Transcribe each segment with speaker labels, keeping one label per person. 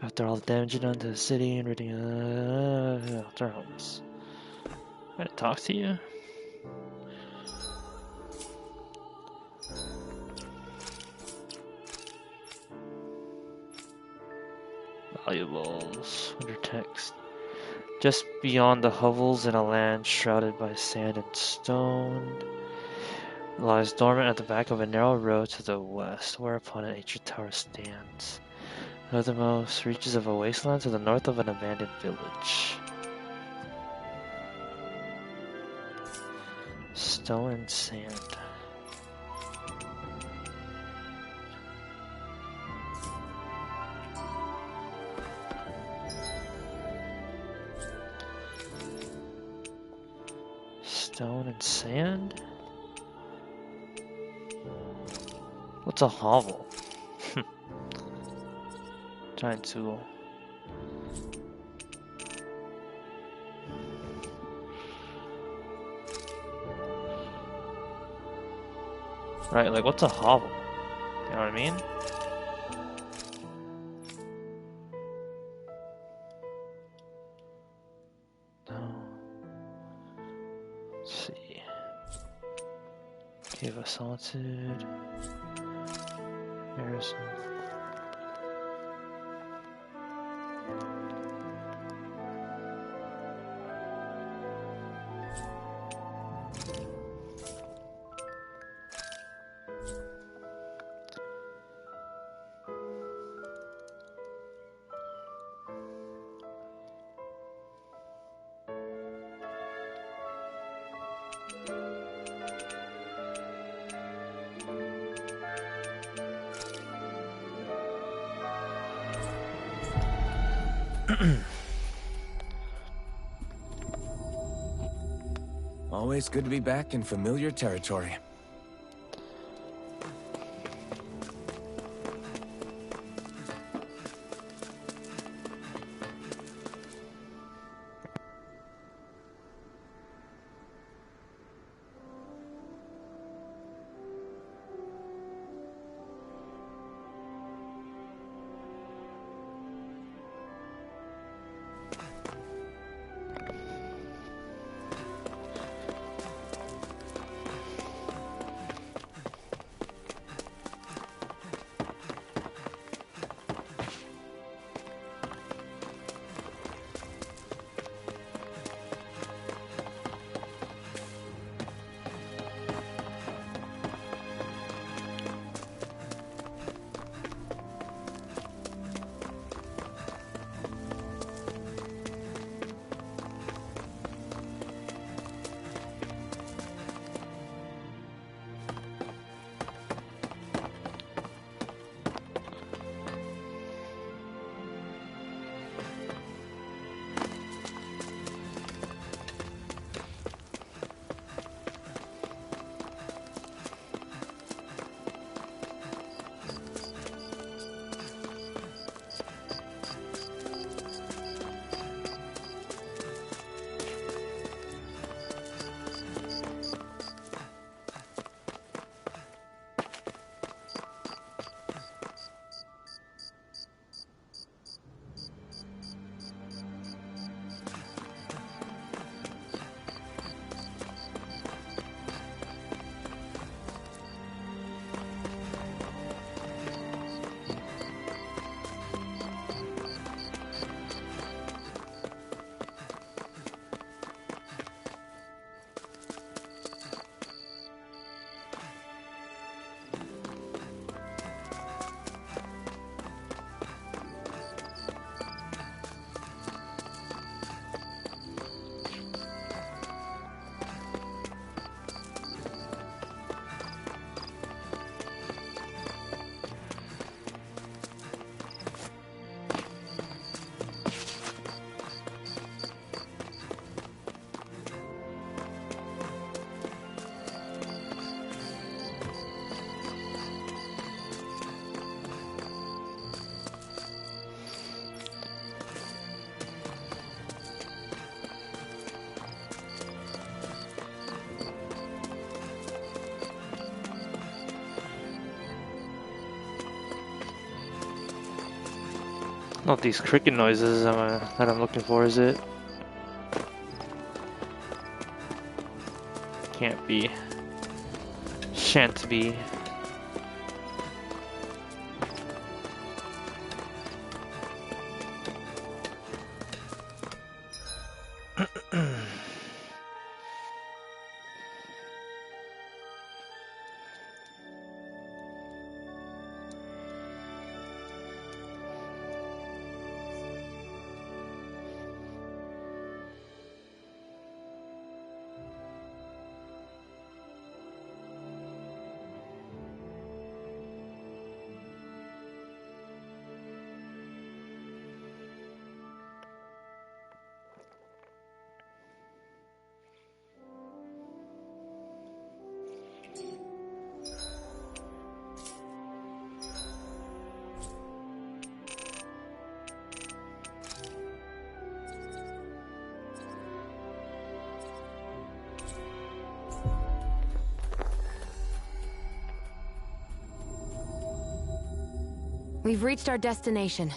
Speaker 1: After all the damage done to the city and ridding their homes. I'm gonna talk to you. Valuables under text. Just beyond the hovels in a land shrouded by sand and stone lies dormant at the back of a narrow road to the west, whereupon an ancient tower stands. Northernmost reaches of a wasteland to the north of an abandoned village. Stone and sand. Stone and sand? What's a hovel? Giant tool. Right, like what's a hovel? You know what I mean? No. Let's see. Cave of Solitude. There's
Speaker 2: Always good to be back in familiar territory.
Speaker 1: Not these cricket noises that I'm looking for, is it? Can't be. Shan't be.
Speaker 3: We've reached our destination.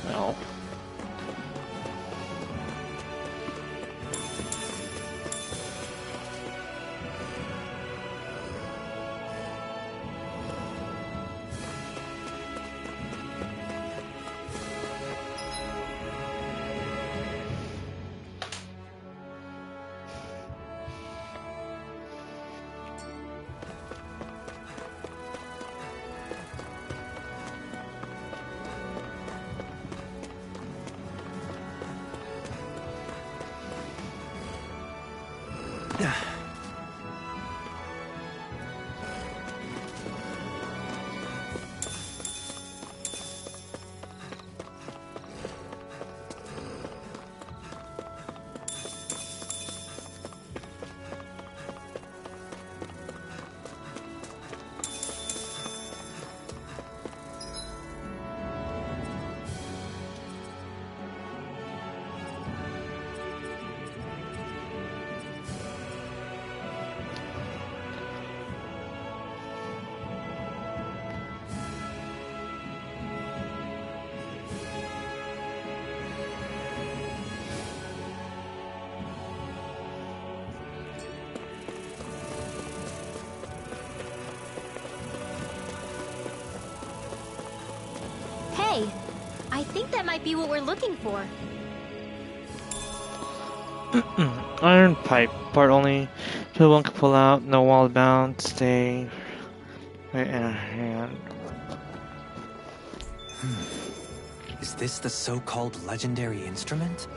Speaker 1: No.
Speaker 4: Hey, I think that might be what we're looking for.
Speaker 1: Iron pipe, part only. To one can pull out, no wall bound, stay right in a hand.
Speaker 2: Is this the so-called legendary instrument?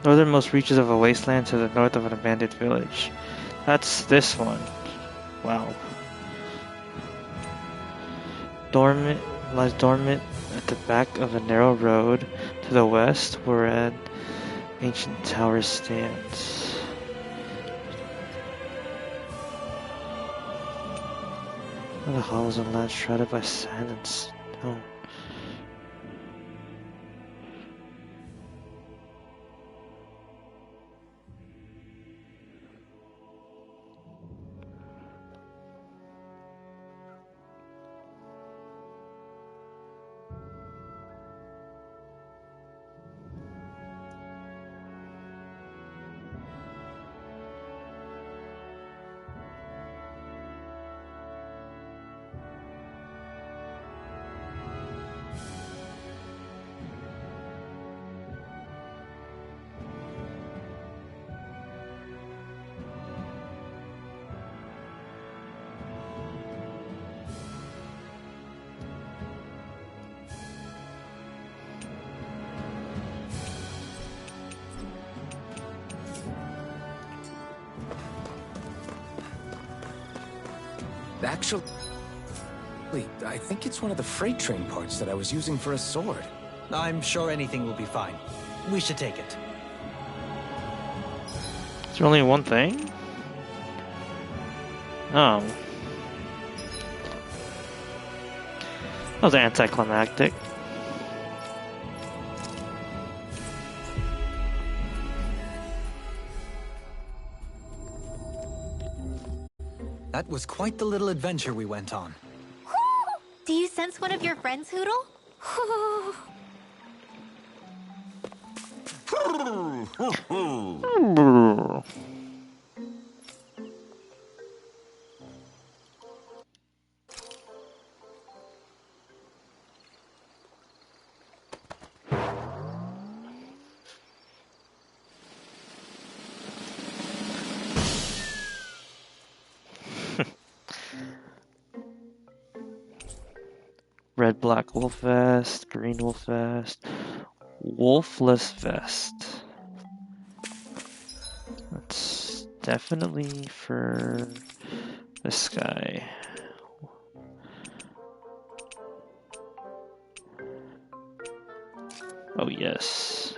Speaker 1: Northernmost reaches of a wasteland to the north of an abandoned village. That's this one. Wow. Lies dormant at the back of a narrow road to the west where an ancient tower stands. One of the hollows of land shrouded by sand and stone.
Speaker 5: Actually, I think it's one of the freight train parts that I was using for a sword.
Speaker 2: I'm sure anything will be fine. We should take it.
Speaker 1: Is there only one thing? Oh. That was anticlimactic.
Speaker 2: That was quite the little adventure we went on.
Speaker 4: Do you sense one of your friends, Hoodle?
Speaker 1: Red, black wolf vest, green wolf vest, wolfless vest. That's definitely for this guy. Oh, yes.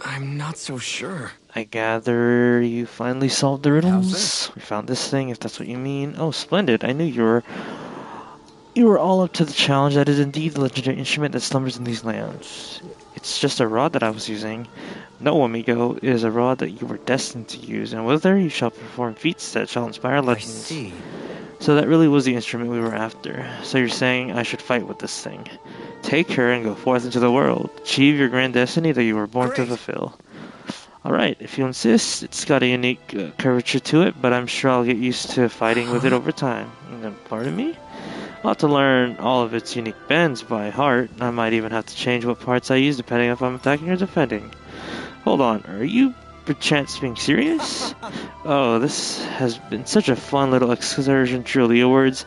Speaker 5: I'm not so sure.
Speaker 1: I gather you finally solved the riddles?
Speaker 5: this?
Speaker 1: We found this thing, if that's what you mean. Oh, splendid. I knew you were all up to the challenge. That is indeed the legendary instrument that slumbers in these lands. It's just a rod that I was using. No, amigo, it is a rod that you were destined to use, and with her you shall perform feats that shall inspire
Speaker 2: I
Speaker 1: legends.
Speaker 2: see.
Speaker 1: So that really was the instrument we were after. So you're saying I should fight with this thing. Take her and go forth into the world. Achieve your grand destiny that you were born to
Speaker 2: Great.
Speaker 1: fulfill. Alright, if you insist, it's got a unique curvature to it, but I'm sure I'll get used to fighting with it over time. Pardon me? I'll have to learn all of its unique bends by heart. I might even have to change what parts I use depending if I'm attacking or defending. Hold on, are you perchance being serious? Oh, this has been such a fun little excursion, truly. Your words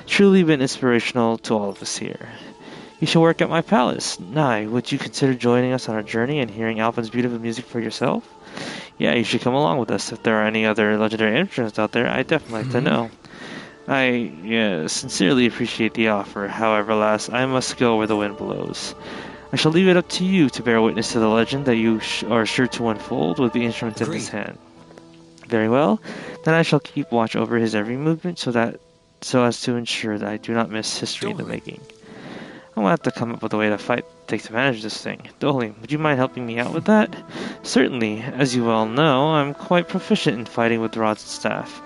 Speaker 1: truly been inspirational to all of us here. You should work at my palace. Nye, would you consider joining us on our journey and hearing Alvin's beautiful music for yourself? Yeah, you should come along with us. If there are any other legendary instruments out there, I'd definitely like to know. I sincerely appreciate the offer. However, lass, I must go where the wind blows. I shall leave it up to you to bear witness to the legend that you are sure to unfold with the instrument in his hand. Very well. Then I shall keep watch over his every movement so as to ensure that I do not miss history in the making. I'm gonna have to come up with a way to take advantage of this thing. Dolly, would you mind helping me out with that? Certainly. As you well know, I'm quite proficient in fighting with rods and staff.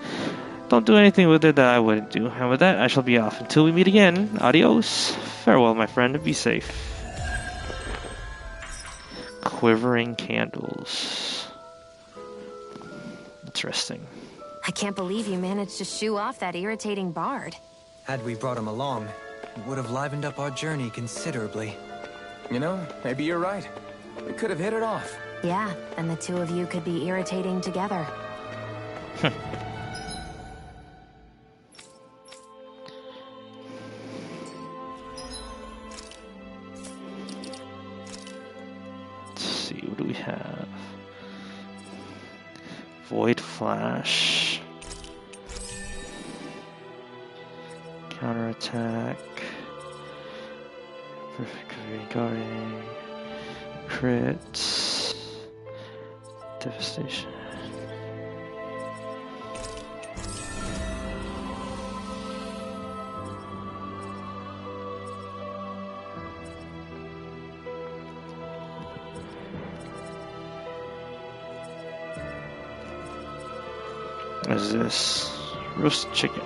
Speaker 1: Don't do anything with it that I wouldn't do. And with that, I shall be off. Until we meet again, adios. Farewell, my friend, and be safe. Quivering candles. Interesting.
Speaker 3: I can't believe you managed to shoo off that irritating bard.
Speaker 2: Had we brought him along, it would have livened up our journey considerably.
Speaker 5: You know, maybe you're right. We could have hit it off.
Speaker 3: Yeah, and the two of you could be irritating together.
Speaker 1: Let's see, what do we have? Void Flash. Counterattack. Perfect regarding. Crits. Devastation. What is this? Roast chicken.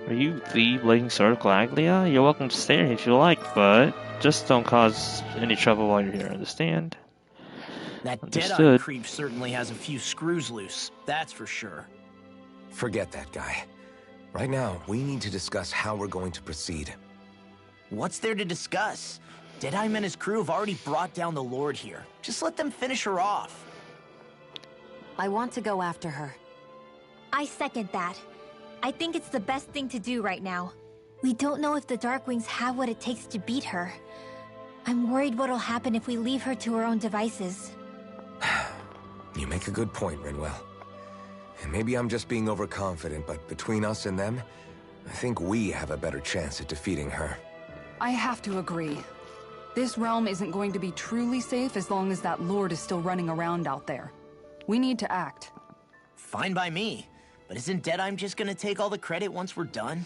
Speaker 1: Are you the Blazing Sword of Galaglia? You're welcome to stay here if you like, but just don't cause any trouble while you're here, understand?
Speaker 6: That Deadeye
Speaker 1: Understood.
Speaker 6: creep certainly has a few screws loose, that's for sure.
Speaker 5: Forget that guy. Right now, we need to discuss how we're going to proceed.
Speaker 6: What's there to discuss? Deadeye and his crew have already brought down the Lord here. Just let them finish her off.
Speaker 3: I want to go after her.
Speaker 4: I second that. I think it's the best thing to do right now. We don't know if the Darkwings have what it takes to beat her. I'm worried what'll happen if we leave her to her own devices.
Speaker 5: You make a good point, Rinwell. And maybe I'm just being overconfident, but between us and them, I think we have a better chance at defeating her.
Speaker 7: I have to agree. This realm isn't going to be truly safe as long as that Lord is still running around out there. We need to act.
Speaker 6: Fine by me. But isn't Deadeye just gonna take all the credit once we're done?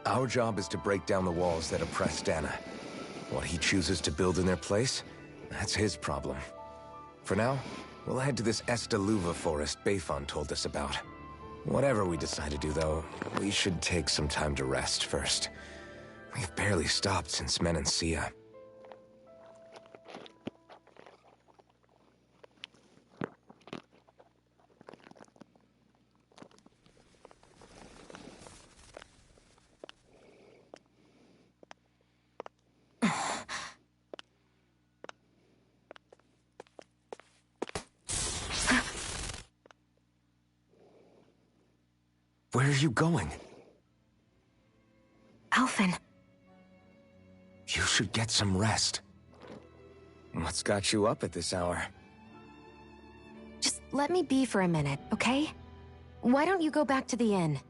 Speaker 5: Our job is to break down the walls that oppress Dana. What he chooses to build in their place, that's his problem. For now, we'll head to this Estaluva forest Bayfon told us about. Whatever we decide to do, though, we should take some time to rest first. We've barely stopped since Menancia. Where are you going?
Speaker 3: Alphen.
Speaker 5: You should get some rest. What's got you up at this hour?
Speaker 3: Just let me be for a minute, okay? Why don't you go back to the inn?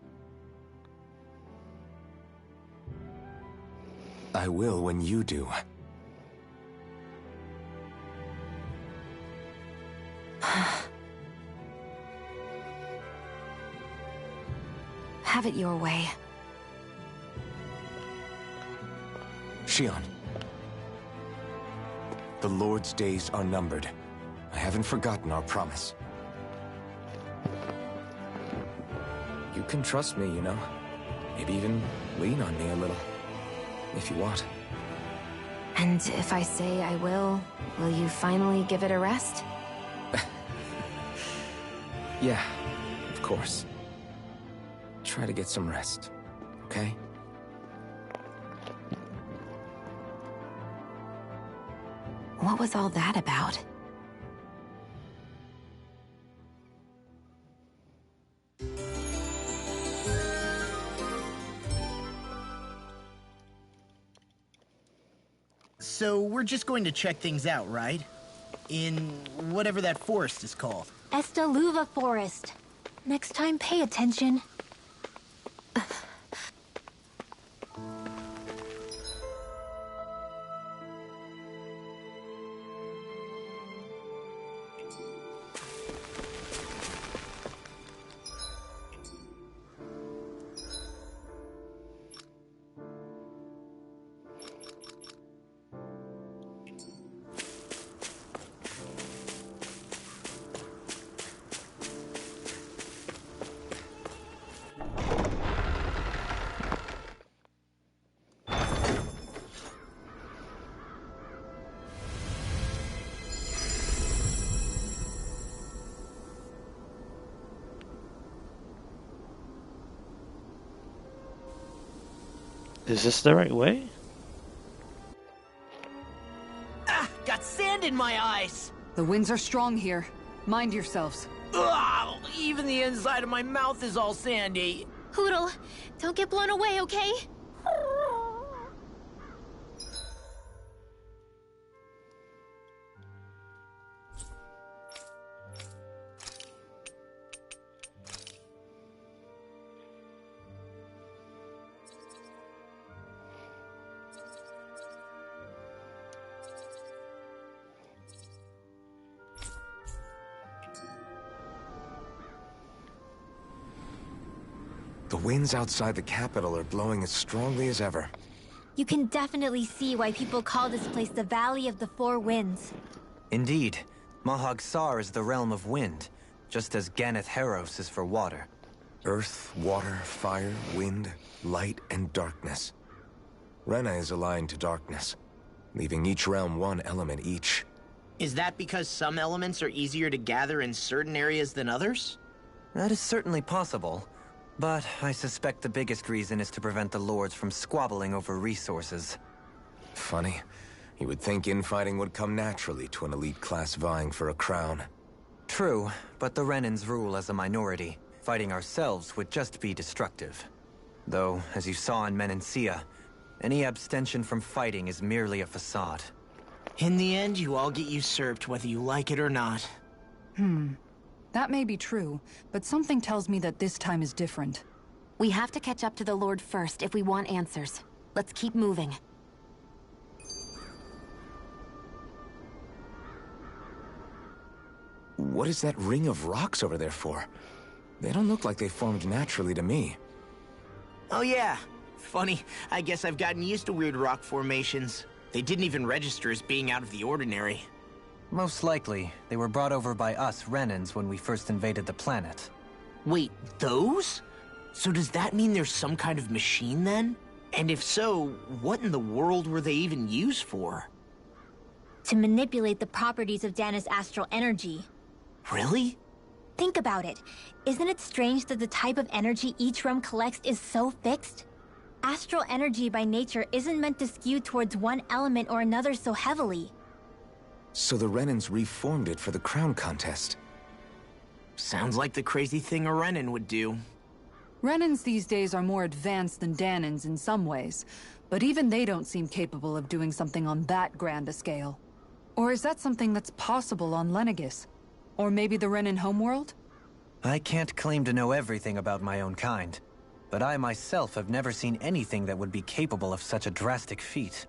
Speaker 5: I will when you do.
Speaker 3: Have it your way.
Speaker 5: Shion. The Lord's days are numbered. I haven't forgotten our promise. You can trust me, you know. Maybe even lean on me a little. If you want.
Speaker 3: And if I say I will you finally give it a rest?
Speaker 5: Yeah, of course. Try to get some rest, okay?
Speaker 3: What was all that about?
Speaker 6: So we're just going to check things out, right? In whatever that forest is called.
Speaker 4: Estaluva Forest. Next time, pay attention.
Speaker 1: Is this the right way?
Speaker 6: Ah! Got sand in my eyes!
Speaker 7: The winds are strong here. Mind yourselves.
Speaker 6: Ugh, even the inside of my mouth is all sandy.
Speaker 4: Hoodle, don't get blown away, okay?
Speaker 5: The winds outside the capital are blowing as strongly as ever.
Speaker 4: You can definitely see why people call this place the Valley of the Four Winds.
Speaker 2: Indeed. Mahag Sar is the realm of wind, just as Ganeth Heros is for water.
Speaker 5: Earth, water, fire, wind, light, and darkness. Rena is aligned to darkness, leaving each realm one element each.
Speaker 6: Is that because some elements are easier to gather in certain areas than others?
Speaker 2: That is certainly possible. But I suspect the biggest reason is to prevent the lords from squabbling over resources.
Speaker 5: Funny. You would think infighting would come naturally to an elite class vying for a crown.
Speaker 2: True, but the Renans rule as a minority. Fighting ourselves would just be destructive. Though, as you saw in Menancia, any abstention from fighting is merely a facade.
Speaker 6: In the end, you all get usurped whether you like it or not.
Speaker 7: That may be true, but something tells me that this time is different.
Speaker 3: We have to catch up to the Lord first if we want answers. Let's keep moving.
Speaker 5: What is that ring of rocks over there for? They don't look like they formed naturally to me.
Speaker 6: Oh yeah. Funny, I guess I've gotten used to weird rock formations. They didn't even register as being out of the ordinary.
Speaker 2: Most likely, they were brought over by us Renans when we first invaded the planet.
Speaker 6: Wait, those? So does that mean there's some kind of machine then? And if so, what in the world were they even used for?
Speaker 4: To manipulate the properties of Dana's astral energy.
Speaker 6: Really?
Speaker 4: Think about it. Isn't it strange that the type of energy each realm collects is so fixed? Astral energy by nature isn't meant to skew towards one element or another so heavily.
Speaker 5: So the Renans reformed it for the crown contest.
Speaker 6: Sounds like the crazy thing a Renan would do.
Speaker 7: Renans these days are more advanced than Danans in some ways, but even they don't seem capable of doing something on that grand a scale. Or is that something that's possible on Lenegis? Or maybe the Renan homeworld?
Speaker 2: I can't claim to know everything about my own kind. but I myself have never seen anything that would be capable of such a drastic feat.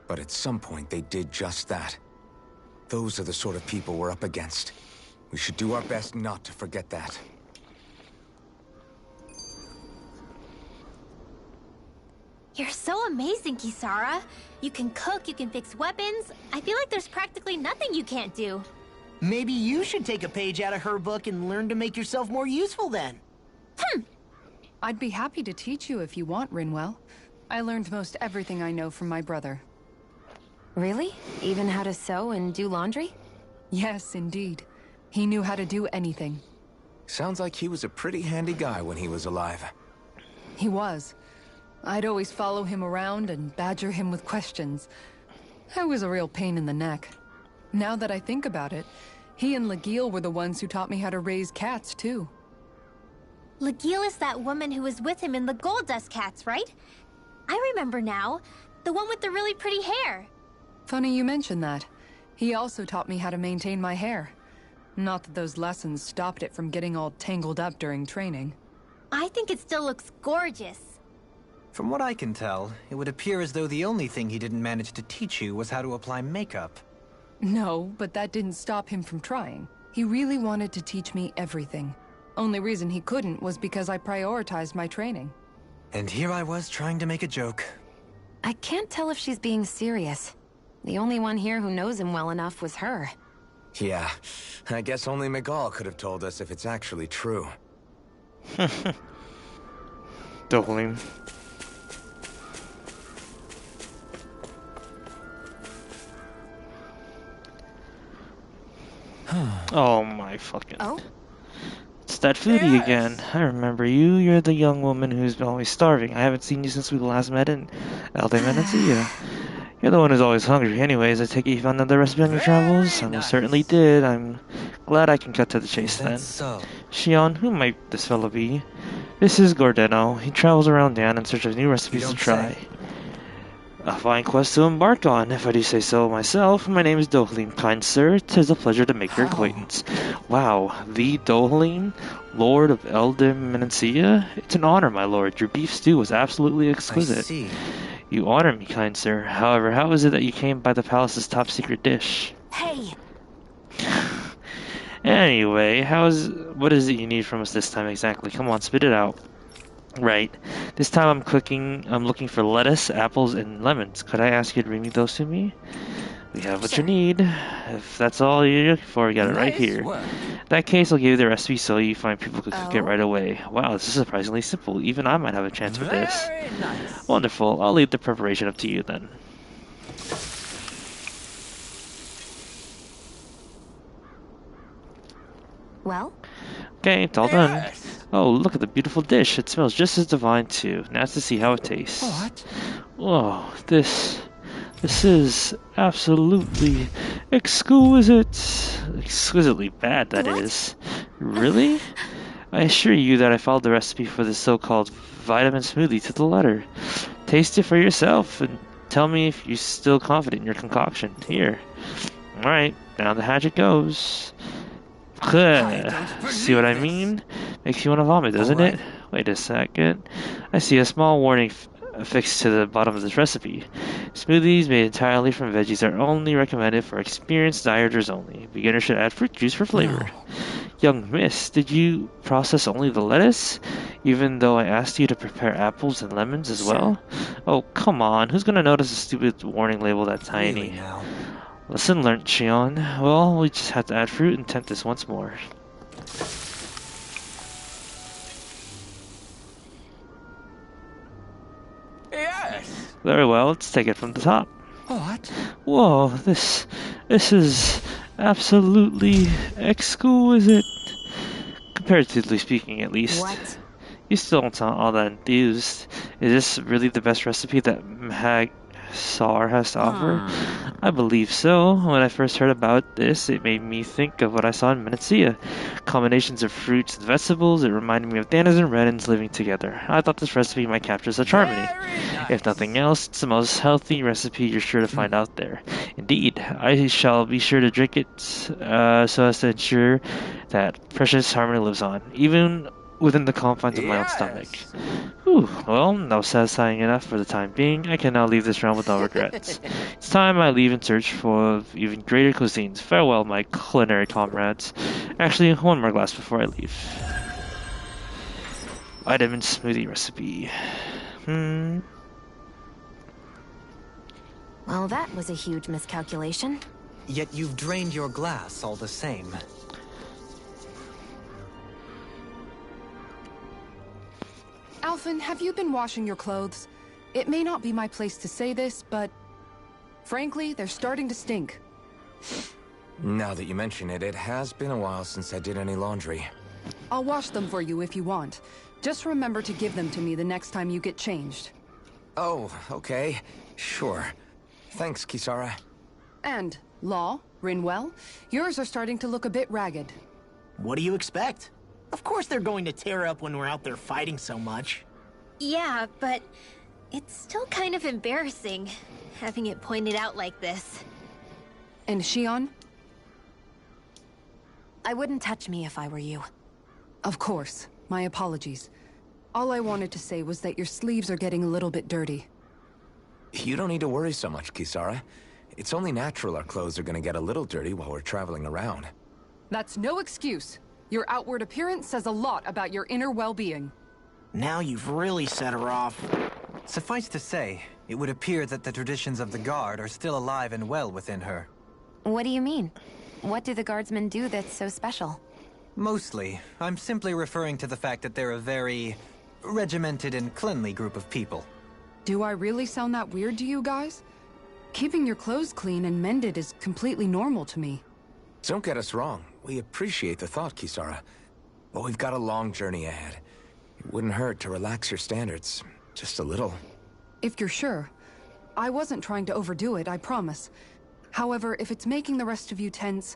Speaker 5: But at some point, they did just that. Those are the sort of people we're up against. We should do our best not to forget that.
Speaker 4: You're so amazing, Kisara. You can cook, you can fix weapons. I feel like there's practically nothing you can't do.
Speaker 6: Maybe you should take a page out of her book and learn to make yourself more useful then.
Speaker 7: I'd be happy to teach you if you want, Rinwell. I learned most everything I know from my brother.
Speaker 3: Really? Even how to sew and do laundry?
Speaker 7: Yes, indeed. He knew how to do anything.
Speaker 5: Sounds like he was a pretty handy guy when he was alive.
Speaker 7: He was. I'd always follow him around and badger him with questions. I was a real pain in the neck. Now that I think about it, he and Legil were the ones who taught me how to raise cats, too.
Speaker 4: Legil is that woman who was with him in the Gold Dust Cats, right? I remember now. The one with the really pretty hair.
Speaker 7: Funny you mention that. He also taught me how to maintain my hair. Not that those lessons stopped it from getting all tangled up during training.
Speaker 4: I think it still looks gorgeous.
Speaker 2: From what I can tell, it would appear as though the only thing he didn't manage to teach you was how to apply makeup.
Speaker 7: No, but that didn't stop him from trying. He really wanted to teach me everything. Only reason he couldn't was because I prioritized my training.
Speaker 2: And here I was trying to make a joke.
Speaker 3: I can't tell if she's being serious. The only one here who knows him well enough was her.
Speaker 5: Yeah, I guess only Miguel could have told us if it's actually true.
Speaker 1: Doubling. Oh my fucking...
Speaker 3: Oh?
Speaker 1: It's that foodie again. I remember you. You're the young woman who's been always starving. I haven't seen you since we last met in Elde Menancia. You're the one who's always hungry. Anyways, I take it you found another recipe on your travels? I most certainly did. I'm glad I can cut to the chase then.
Speaker 2: So,
Speaker 1: Shion, who might this fellow be? This is Gordeno. He travels around Dan in search of new recipes to try.
Speaker 2: say.
Speaker 1: A fine quest to embark on, if I do say so myself. My name is Dohlim, kind sir. 'Tis a pleasure to make your acquaintance. Wow, the Dohlim, Lord of Elde Menancia? It's an honor, my lord. Your beef stew was absolutely
Speaker 2: I
Speaker 1: exquisite.
Speaker 2: see.
Speaker 1: You honor me, kind sir. However, how is it that you came by the palace's top secret dish?
Speaker 4: Hey,
Speaker 1: Anyway, what is it you need from us this time exactly? Come on, spit it out. Right. This time I'm looking for lettuce, apples, and lemons. Could I ask you to bring me those to me? We have what you need. If that's all you're looking for, we got it right here. In that case, I'll give you the recipe so you find people who cook it right away. Wow, this is surprisingly simple. Even I might have a chance with this.
Speaker 6: Nice.
Speaker 1: Wonderful. I'll leave the preparation up to you then.
Speaker 3: Well?
Speaker 1: Okay, it's all done. Oh, look at the beautiful dish. It smells just as divine too. Now to see how it tastes.
Speaker 6: What?
Speaker 1: Oh, this is absolutely exquisite. Exquisitely bad, that is. Really? I assure you that I followed the recipe for this so-called vitamin smoothie to the letter. Taste it for yourself and tell me if you're still confident in your concoction. Here. Alright, down the hatch it goes. See what I mean? Makes you want to vomit, doesn't it? Wait a second. I see a small warning affixed to the bottom of this recipe. Smoothies made entirely from veggies are only recommended for experienced dieters only. Beginners should add fruit juice for flavor. Young miss, did you process only the lettuce? Even though I asked you to prepare apples and lemons as well? Oh, come on. Who's gonna notice a stupid warning label that tiny?
Speaker 2: Really now.
Speaker 1: Lesson learned, Shion. Well, we just have to add fruit and tempt this once more.
Speaker 6: Yes.
Speaker 1: Very well, let's take it from the top.
Speaker 6: What?
Speaker 1: Whoa, this is absolutely exquisite. Comparatively speaking, at least.
Speaker 3: What?
Speaker 1: You still don't sound all that enthused. Is this really the best recipe that Sar has to offer? I believe so. When I first heard about this, it made me think of what I saw in Menancia. Combinations of fruits and vegetables, it reminded me of Danas and Renans living together. I thought this recipe might capture such harmony. If nothing else, it's the most healthy recipe you're sure to find out there. Indeed, I shall be sure to drink it so as to ensure that precious harmony lives on. Even within the confines of my own stomach. Whew, well, that was satisfying enough for the time being. I can now leave this realm with no regrets. It's time I leave in search for even greater cuisines. Farewell, my culinary comrades. Actually, one more glass before I leave. Vitamin smoothie recipe.
Speaker 3: Well, that was a huge miscalculation.
Speaker 2: Yet you've drained your glass all the same.
Speaker 7: Alphen, have you been washing your clothes? It may not be my place to say this, but frankly, they're starting to stink.
Speaker 5: Now that you mention it, it has been a while since I did any laundry.
Speaker 7: I'll wash them for you if you want. Just remember to give them to me the next time you get changed.
Speaker 5: Oh, okay. Sure. Thanks, Kisara.
Speaker 7: And, Law, Rinwell, yours are starting to look a bit ragged.
Speaker 6: What do you expect? Of course they're going to tear up when we're out there fighting so much.
Speaker 4: Yeah, but it's still kind of embarrassing, having it pointed out like this.
Speaker 7: And Shion?
Speaker 3: I wouldn't touch me if I were you.
Speaker 7: Of course. My apologies. All I wanted to say was that your sleeves are getting a little bit dirty.
Speaker 5: You don't need to worry so much, Kisara. It's only natural our clothes are gonna get a little dirty while we're traveling around.
Speaker 7: That's no excuse. Your outward appearance says a lot about your inner well-being.
Speaker 6: Now you've really set her off.
Speaker 2: Suffice to say, it would appear that the traditions of the Guard are still alive and well within her.
Speaker 3: What do you mean? What do the guardsmen do that's so special?
Speaker 2: Mostly, I'm simply referring to the fact that they're a very regimented and cleanly group of people.
Speaker 7: Do I really sound that weird to you guys? Keeping your clothes clean and mended is completely normal to me.
Speaker 5: Don't get us wrong. We appreciate the thought, Kisara. But we've got a long journey ahead. It wouldn't hurt to relax your standards. Just a little.
Speaker 7: If you're sure. I wasn't trying to overdo it, I promise. However, if it's making the rest of you tense,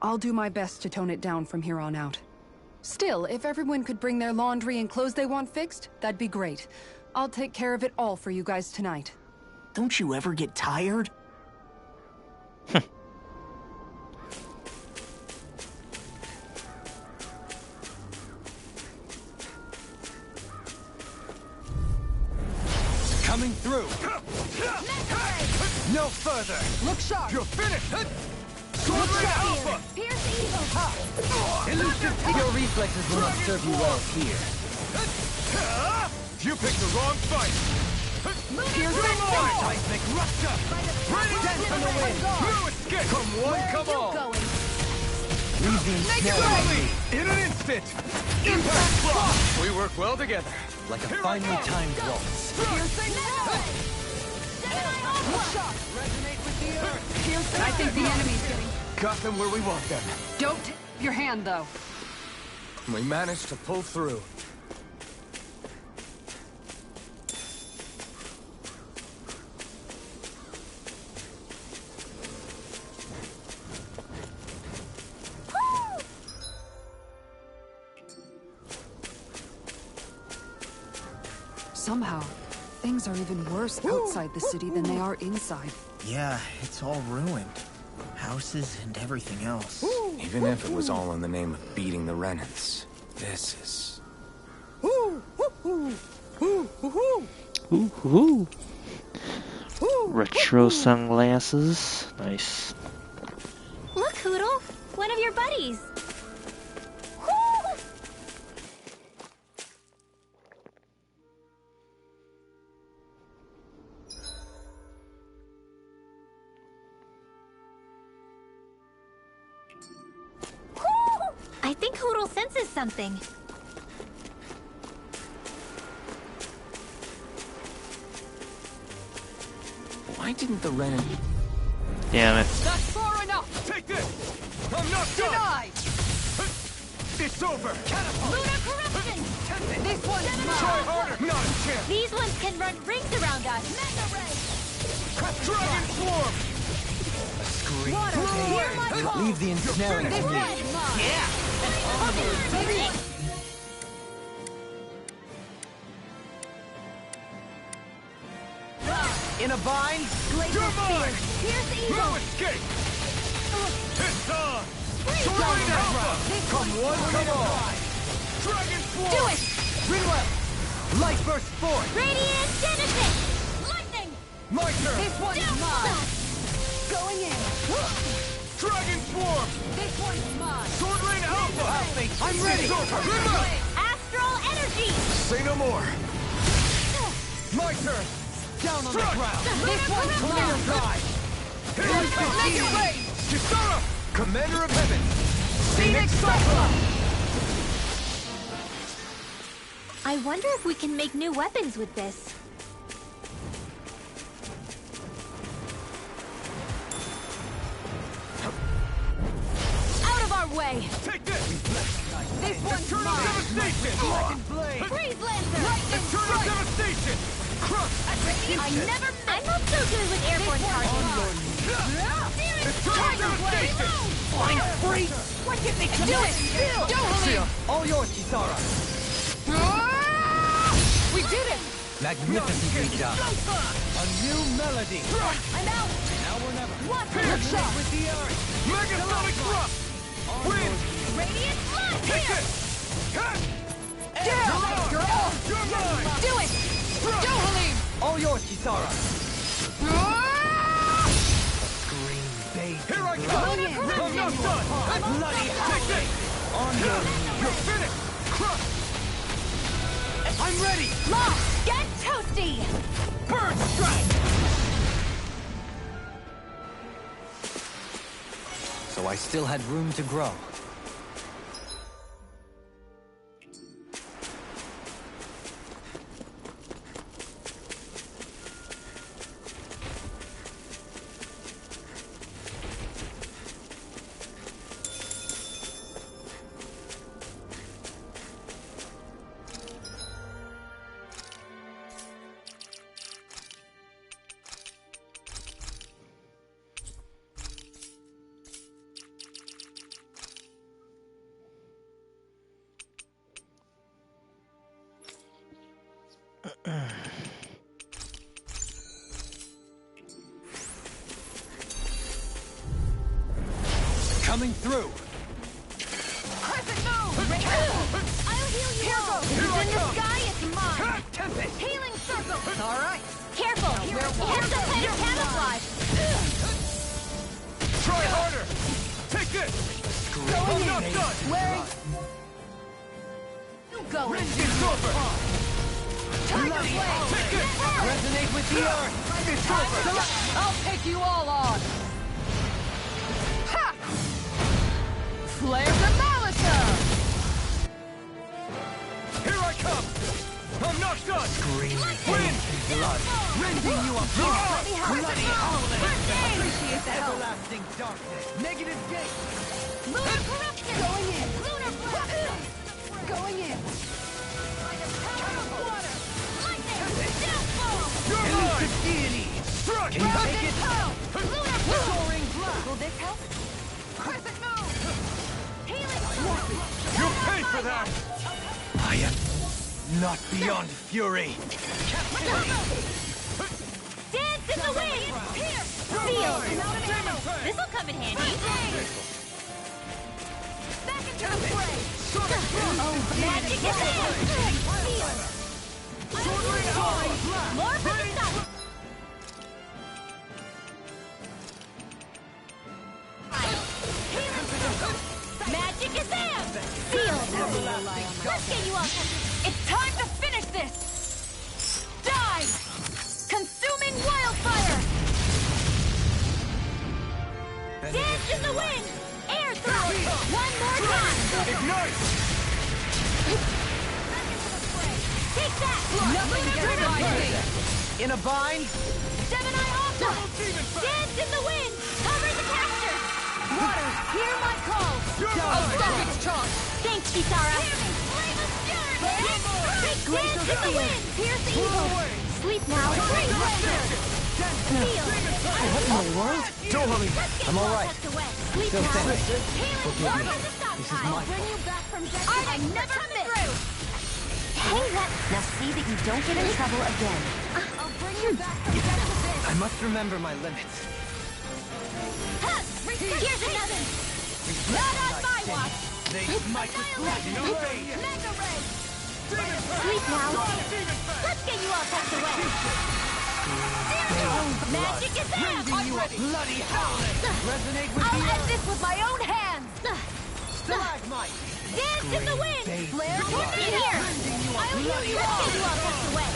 Speaker 7: I'll do my best to tone it down from here on out. Still, if everyone could bring their laundry and clothes they want fixed, that'd be great. I'll take care of it all for you guys tonight.
Speaker 6: Don't you ever get tired?
Speaker 2: Coming through! No further!
Speaker 7: Look sharp!
Speaker 5: You're finished!
Speaker 4: Alpha! Pierce evil!
Speaker 2: Elusive! Your reflexes will not serve you well here.
Speaker 5: You picked the wrong fight!
Speaker 2: Seismic rupture! Dance on the wind!
Speaker 5: No escape! Come one, come all!
Speaker 2: Leave the ensnaring
Speaker 5: In an instant! Impact block! We work well together.
Speaker 2: like a finely timed waltz.
Speaker 7: I think the enemy's getting...
Speaker 5: Got them where we want them.
Speaker 7: Don't tip your hand, though.
Speaker 5: We managed to pull through.
Speaker 7: Somehow, things are even worse outside the city than they are inside.
Speaker 6: Yeah, it's all ruined. Houses and everything else.
Speaker 5: Even if it was all in the name of beating the Renans, this is...
Speaker 1: Ooh. Retro sunglasses. Nice.
Speaker 4: Look, Hoodle! One of your buddies! I think Hoodle senses something.
Speaker 5: Why didn't the Renan...
Speaker 1: Damn it.
Speaker 7: That's far enough!
Speaker 5: Take this! I'm not done!
Speaker 7: Denied!
Speaker 5: It's over!
Speaker 4: Lunar corruption!
Speaker 7: This one's
Speaker 5: Try
Speaker 7: mine!
Speaker 5: harder! Not a chance!
Speaker 4: These ones can run rings around us! Mega ray!
Speaker 5: Dragon Swarm!
Speaker 2: Scream.
Speaker 4: Hear my
Speaker 2: Leave the ensnaring to me. In a bind?
Speaker 5: You're mine!
Speaker 4: Pierce evil!
Speaker 5: No escape! It's on! Tornado! Come one, come all!
Speaker 2: Dragon Swarm!
Speaker 3: Do it!
Speaker 2: Ringwell! Light Burst Force!
Speaker 4: Radiant Genesis! Lightning!
Speaker 2: My turn!
Speaker 3: This one's mine! Going in!
Speaker 2: Dragon Swarm!
Speaker 3: This one's mine!
Speaker 2: Sword Rain Alpha! I'm ready! Rimmer!
Speaker 4: Astral Energy!
Speaker 5: Say no more.
Speaker 2: My turn! Down on the ground!
Speaker 3: This one's
Speaker 2: Tornado
Speaker 3: mine!
Speaker 2: Drive! Here I come!
Speaker 3: Make it rain!
Speaker 2: Kisara! Commander of Heaven! Phoenix Cyclops!
Speaker 4: I wonder if we can make new weapons with this.
Speaker 3: Out of our way!
Speaker 2: Take this!
Speaker 3: This one's
Speaker 2: Eternal
Speaker 3: mine!
Speaker 2: Devastation! Blade!
Speaker 3: Freeze Lancer!
Speaker 2: Eternal Devastation! Crush!
Speaker 3: I never
Speaker 4: I'm not so good with airborne targets.
Speaker 2: Eternal Devastation!
Speaker 6: Flying free! Why can't they
Speaker 3: Do it! Go, Helene!
Speaker 2: All yours, Kisara!
Speaker 3: We did it!
Speaker 2: Magnificently done. A new melody.
Speaker 3: I'm out!
Speaker 2: Now or never.
Speaker 3: What?
Speaker 2: Pierce
Speaker 3: Shot!
Speaker 2: with the earth. Megasonic thrust. Wind.
Speaker 4: Radiant Flood!
Speaker 2: Take this.
Speaker 3: Down!
Speaker 2: You're off. You're mine.
Speaker 3: Do it! Go, Helene!
Speaker 2: All yours, Kisara. Green baby. Here I come. I'm not done. Bloody take this. On your knees. You're finished. Crush. I'm ready.
Speaker 3: Lost! Get toasty!
Speaker 2: Bird strike. So I still had room to grow. Coming through.
Speaker 3: Crescent move! I'll heal you all! If it's in the sky, it's mine!
Speaker 2: Tempest.
Speaker 3: Healing circle!
Speaker 2: All right.
Speaker 4: Careful! It has some kind of camouflage!
Speaker 2: Try harder. Take this. I'm not done.
Speaker 3: Where you going?
Speaker 2: Rinse is over.
Speaker 3: Tiger Blade!
Speaker 2: Take this. Resonate with the earth. It's over.
Speaker 3: I'll take you all on! Ha! Flare the Malisa!
Speaker 2: Here I come. I'm not done. Scream. Wind. Blood. Rending you apart. Bloody howling.
Speaker 3: Appreciate the help!
Speaker 2: Everlasting darkness. Negative gate.
Speaker 3: Lunar corruption! Going in! Lunar blast! Going in! Water! Lightning! Deathfall!
Speaker 2: You're mine. Deity. Struck. Can you take it?
Speaker 3: Lunar blast!
Speaker 2: Soaring blast.
Speaker 3: Will this help? Crescent move! Healing
Speaker 2: You pay for that. I am not beyond fury.
Speaker 4: Dance in the wind!
Speaker 3: Here!
Speaker 4: Seal! This'll come in handy.
Speaker 3: Back into the fray!
Speaker 4: Oh, magic is in! More for the sun! Magic is in! Seal! Let's get you all
Speaker 3: It's time to finish this! Die! Consuming wildfire!
Speaker 4: Dance in the wind! Air throw! One more time!
Speaker 2: Ignite.
Speaker 4: Take that!
Speaker 3: Nothing gets by me!
Speaker 2: In a bind.
Speaker 3: Gemini Alpha!
Speaker 4: Dance in the wind! Cover the caster!
Speaker 3: Water, hear my call! I'll stop its charge!
Speaker 4: Thanks, Kisara! Dance in the wind! Pierce evil! Sleep now! Seal!
Speaker 2: What in the world? Don't worry. I'm all right.
Speaker 4: Sleep
Speaker 2: So
Speaker 4: now!
Speaker 2: thanks.
Speaker 4: Forgive me.
Speaker 2: This is my
Speaker 4: Bring you back from death.
Speaker 3: I never miss!
Speaker 4: Hey, now see that you don't get in trouble again.
Speaker 3: I'll bring you back from death.
Speaker 2: I must remember my limits.
Speaker 4: Here's another!
Speaker 3: Not on my watch!
Speaker 6: They might with lightning rage.
Speaker 3: Mega ray.
Speaker 4: Sleep now.
Speaker 3: Let's get you all tucked away. Magic is out.
Speaker 6: Rending you a bloody howling. Resonate with
Speaker 3: I'll
Speaker 6: the
Speaker 3: end
Speaker 6: earth.
Speaker 3: this with my own hands.
Speaker 6: Stalagmite.
Speaker 3: Dance in the wind. Flare
Speaker 6: blood.
Speaker 3: in here.
Speaker 6: Rending you a
Speaker 3: I'll heal
Speaker 6: bloody
Speaker 3: you all. Let's get you all
Speaker 6: howling.
Speaker 3: tucked away.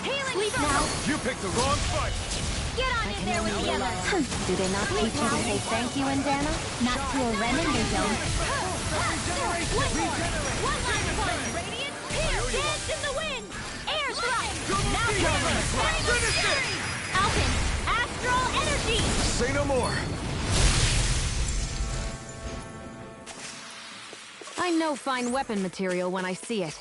Speaker 3: Healing
Speaker 4: Sleep
Speaker 3: circle.
Speaker 4: now.
Speaker 5: You picked the wrong fight!
Speaker 3: Get on in there with the others.
Speaker 4: Do they not teach you to say thank you in Dana? Not to a Renan, they don't.
Speaker 3: One more. One last one. Radiant. Here. Dance in the wind. Air thrust. Now
Speaker 5: Finish it!
Speaker 3: Alpin. Astral energy.
Speaker 5: Say no more!
Speaker 8: I know fine weapon material when I see it.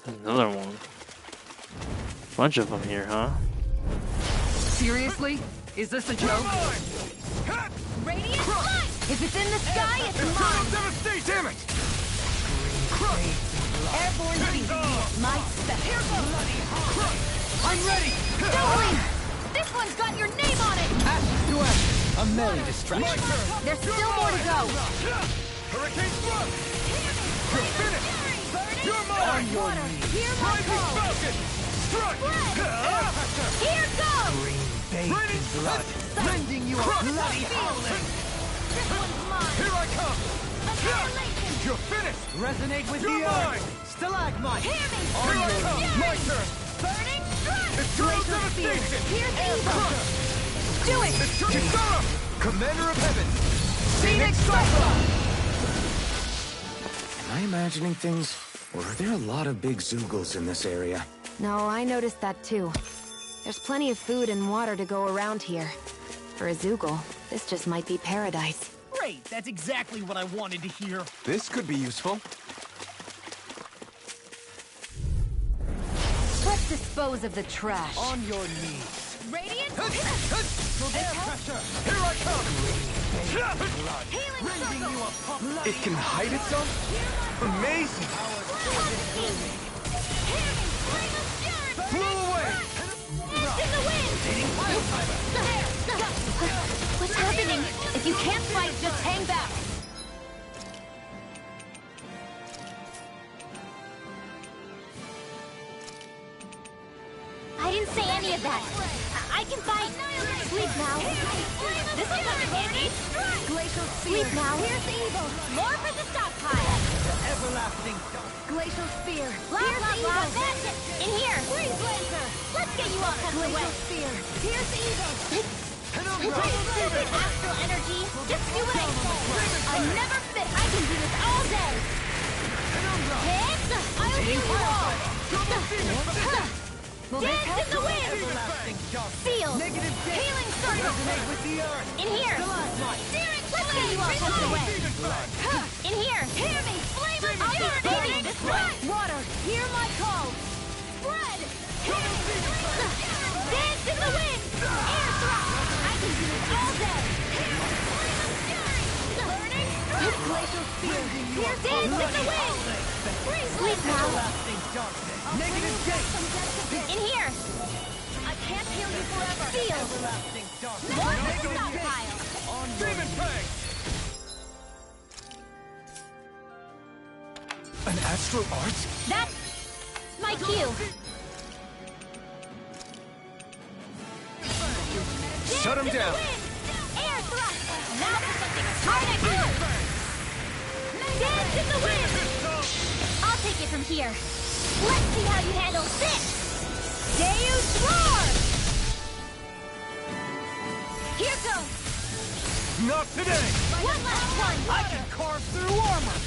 Speaker 1: Another one. Bunch of them here, huh?
Speaker 7: Seriously? Is this a joke?
Speaker 3: Radiant light. If it's in the sky, it's mine.
Speaker 5: Damn it!
Speaker 3: Airborne beam. My special.
Speaker 6: I'm ready.
Speaker 3: Doubling. This one's got your name on it.
Speaker 6: Ashes to ashes. A merry distraction.
Speaker 3: There's still more to go.
Speaker 5: Hurricane Thrust! You're finished! You're mine!
Speaker 6: On your knees.
Speaker 3: Hear my call.
Speaker 5: Falcon! Strike!
Speaker 3: Here goes.
Speaker 6: Bathed in blood. Rending you a bloody howling.
Speaker 3: This one's mine.
Speaker 5: Here I come!
Speaker 3: Annihilation.
Speaker 5: You're finished!
Speaker 6: Resonate with
Speaker 5: You're
Speaker 6: the
Speaker 5: mine!
Speaker 6: earth. Stalagmite.
Speaker 3: Hear me.
Speaker 6: On
Speaker 5: Here I
Speaker 6: your
Speaker 5: come!
Speaker 6: knees.
Speaker 5: My turn!
Speaker 3: Burning strike.
Speaker 5: It's true devastation!
Speaker 3: Here's evil. Do it.
Speaker 5: It's true Kisara! Commander of Heaven!
Speaker 3: Phoenix Cyclone.
Speaker 5: Am I imagining things? Or are there a lot of big Zoogles in this area?
Speaker 8: No, I noticed that too. There's plenty of food and water to go around here. For a Zoogle, this just might be paradise.
Speaker 6: Great. That's exactly what I wanted to hear.
Speaker 5: This could be useful.
Speaker 8: Let's dispose of the trash.
Speaker 6: On your knees.
Speaker 3: Radiant.
Speaker 6: Air pressure.
Speaker 5: Here I come!
Speaker 3: Healing
Speaker 6: Rending
Speaker 3: circle.
Speaker 6: you a bloody
Speaker 5: It can hide itself? Amazing! Flew away!
Speaker 3: In the wind.
Speaker 4: What's happening?
Speaker 3: If you can't fight, just hang back.
Speaker 4: I didn't say any of that. I can fight. Sleep now.
Speaker 3: This will come in handy.
Speaker 4: Glacial Sleep now.
Speaker 3: Here's evil. More for the stockpile.
Speaker 6: everlasting.
Speaker 4: Glacial Spear.
Speaker 3: Blah, blah, blah. That's it. In here. Freeze Lancer. Let's get you all tucked away.
Speaker 4: Spear.
Speaker 3: Here's evil. Stupid astral energy. Just do what I say. I'm never fit. I can do this all day. Hit. I'll heal you all. Dance in the wind.
Speaker 6: Everlasting dark.
Speaker 3: Feel.
Speaker 6: Negative death.
Speaker 3: Healing circle.
Speaker 6: Resonate with the earth.
Speaker 3: In here.
Speaker 6: Stalagmite.
Speaker 3: Let's get you all tucked away. In here. Hear me. Flame of fire. Baby, this way. Water. Hear my call. Spread. Dance in the wind. Air thrust. I can do this all day. Burning strike.
Speaker 4: Glacial Spear.
Speaker 3: Here, dance in the wind. Sleep now.
Speaker 6: Everlasting darkness. Negative death.
Speaker 3: In here. I can't heal you forever. Feel.
Speaker 6: Everlasting darkness.
Speaker 3: More for the stockpile.
Speaker 5: Demon Fang! An astral art?
Speaker 3: That's my cue.
Speaker 5: Shut him
Speaker 3: Dance in the
Speaker 5: down!
Speaker 3: wind. Air thrust. Now for something hard and good. Dance in the wind. I'll take it from here. Let's see how you handle this. Deus Roar. Here goes.
Speaker 5: Not today!
Speaker 3: One last one.
Speaker 6: I can carve through armor.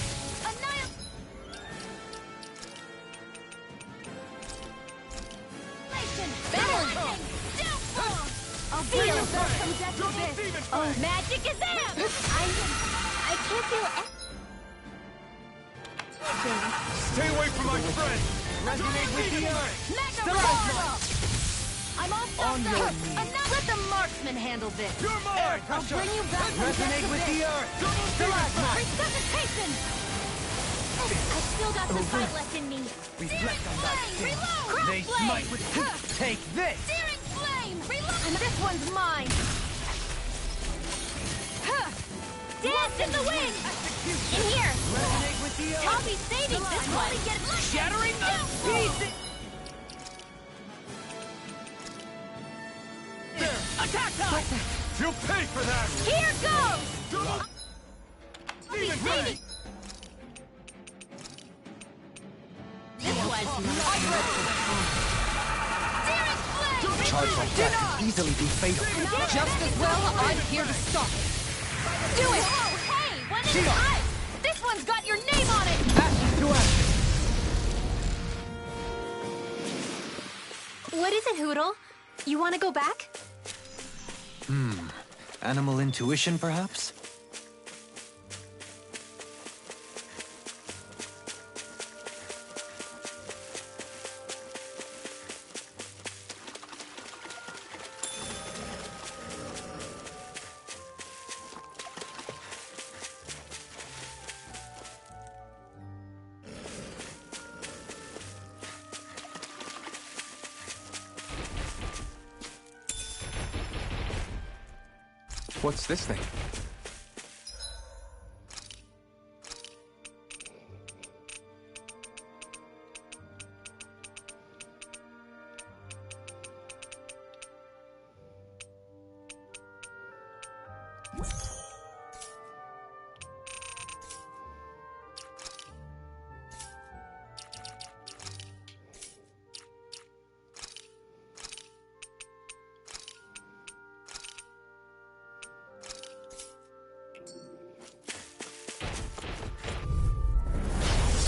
Speaker 3: Annihilation. Better. Downfall. I'll feel from death to this. Oh, magic is out. I can't feel
Speaker 5: Stay away from my friend!
Speaker 6: Resonate with the earth.
Speaker 3: Mega
Speaker 6: Stalagmite.
Speaker 3: Roar. I'm all
Speaker 6: On
Speaker 3: stuffed
Speaker 6: your
Speaker 3: up.
Speaker 6: knees.
Speaker 3: Let the marksman handle this.
Speaker 5: You're
Speaker 6: Air
Speaker 5: mine!
Speaker 3: I'll
Speaker 6: pressure.
Speaker 3: bring you back from death
Speaker 6: Resonate
Speaker 3: to
Speaker 6: with
Speaker 3: this.
Speaker 6: the earth. Stalagmite.
Speaker 3: Resuscitation. I've still got some fight left in me.
Speaker 6: Reflect on that
Speaker 3: Flame,
Speaker 6: sin.
Speaker 3: reload.
Speaker 6: They
Speaker 3: Crossblade.
Speaker 6: smite with... Take this.
Speaker 3: Searing flame. Reload. And this one's mine. Dance in the wind! In here! Tommy's saving this one!
Speaker 6: Shattering the pieces! Attack time!
Speaker 5: You'll pay for that!
Speaker 3: Here goes! Tommy's saving! This one! Searing flame!
Speaker 2: Charge like that could easily be fatal.
Speaker 7: Just as well, I'm here to stop it.
Speaker 3: Do it! Oh, hey! One in the eye! This one's got your name on it!
Speaker 2: Ashes to ashes.
Speaker 4: What is it, Hootle? You want to go back?
Speaker 2: Animal intuition, perhaps?
Speaker 5: What's this thing?